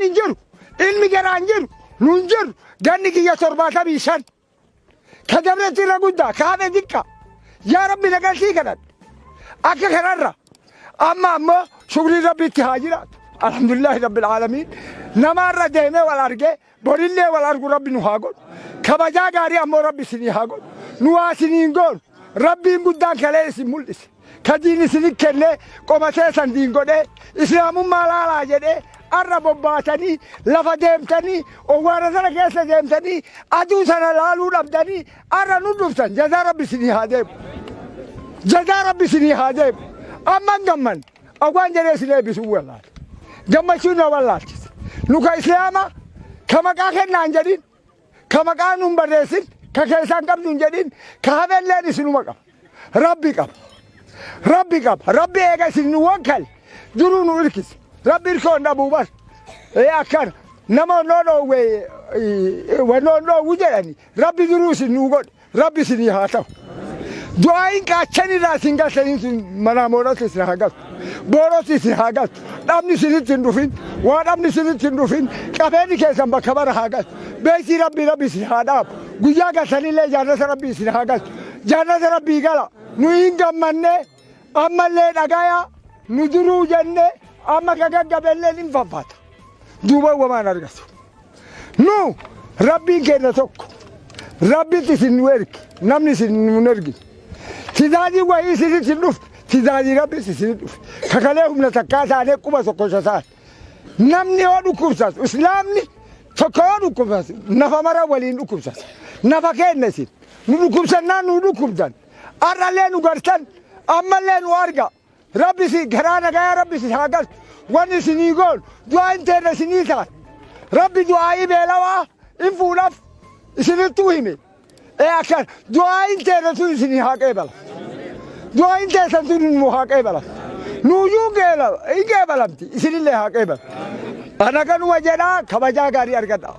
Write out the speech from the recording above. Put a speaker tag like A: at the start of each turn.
A: Ninjiru, ilmi garaa hinjiru, nun jiru, ganni kiyya 75. Ka dabretti irra guddaa, ka hafe xiqqaa. Yaa Rabbi nagaltii kadhadhe. Akka kanarra amma ammoo shukrii Rabbitti haa jiraatu. Alhamdulillahi Rabbil Aalamiin. Namarra deemee wal argee borillee wal argu Rabbi nu haa godhu. Kabajaa gaarii ammoo Rabbi isinii haa godhu. Nu waa isiniin goonu. Rabbiin guddaan kalee isin mul'ise. Ka diin isinii kennee qomatee san diin godhee islaamummaa laalaa jedhee arra bobbaatanii lafa deemtanii owwaara sana keessa deemtanii aduu sana laaluu dhabdanii arra nu dhuftan jazaa Rabbi isinii haa deemu. Jazaa Rabbi isinii haa deemu. Amman gamman awwaan jedhee isin eebbisuu wallaale. Gammachuun na wallaalchise. Nu ka islaama ka maqaa kennaan jedhin ka maqaa nun barreessin ka keessaan qabdu hin jedhin ka hafeelleen isinuma qaba. Rabbi qaba. Rabbi qaba. Rabbi eega isin nu wakkale duruu nu irkise. Rabbi irkoon dhabuu bar. Akkana nama onnoo dhoowwee wannoo dhoowwu jedhani Rabbi duruu isin nuu godhe. Rabbi isinii haa ta'u. Du'aayin qaachanirraa isin galtaniin sun manaa moodhatti isin haa galtu. Boodhatti isin haa galtu. Dhabni isinitti hin dhufin. Waa dhabni isinitti hin dhufin. Qabeenyi keessan bakka bara haa galtu. Beeksii Rabbi isin haa dhaabu. Guyyaa galtanillee jaannata Rabbi isin haa galtu. Jaannata Rabbii gala. Nu hin gammannee ammallee dhagayaa nu duruu jennee amma ka gaggabelleen hin faffaata. Duuba wamaan argatu. Nu Rabbiin kenna tokko. Rabbitti isin nu ergi. Namni isin nu ergi. Tizaazii wayii isinitti hin dhufte. Tizaazii Rabbis isinitti dhufe. Kakalee humna takkaa taanee quba tokko shasaan. Namni yoo dhukkubsatu islaamni tokko yoo dhukkubsatu nafa mara waliin dhukkubsata. Nafa kenna isin. Nu dhukkubsannaan nu dhukkubdan. Arrallee nu gartan ammallee nu arga. Rabbi isin garaa nagayaa Rabbi isin haa galchu. Wanni isinii goonu du'aa hin teenne isinii taate. Rabbi du'aayii beelawaa hin fuudhaaf isinittuu hime. Akkan du'aa hin teenne sun isinii haa qeebala. Du'aa hin teessan sun nu haa qeebala. Nuuyyuu hin qeebalamti isinillee haa qeebala. Ana kanuma jedhaa kabajaa gaarii argadha.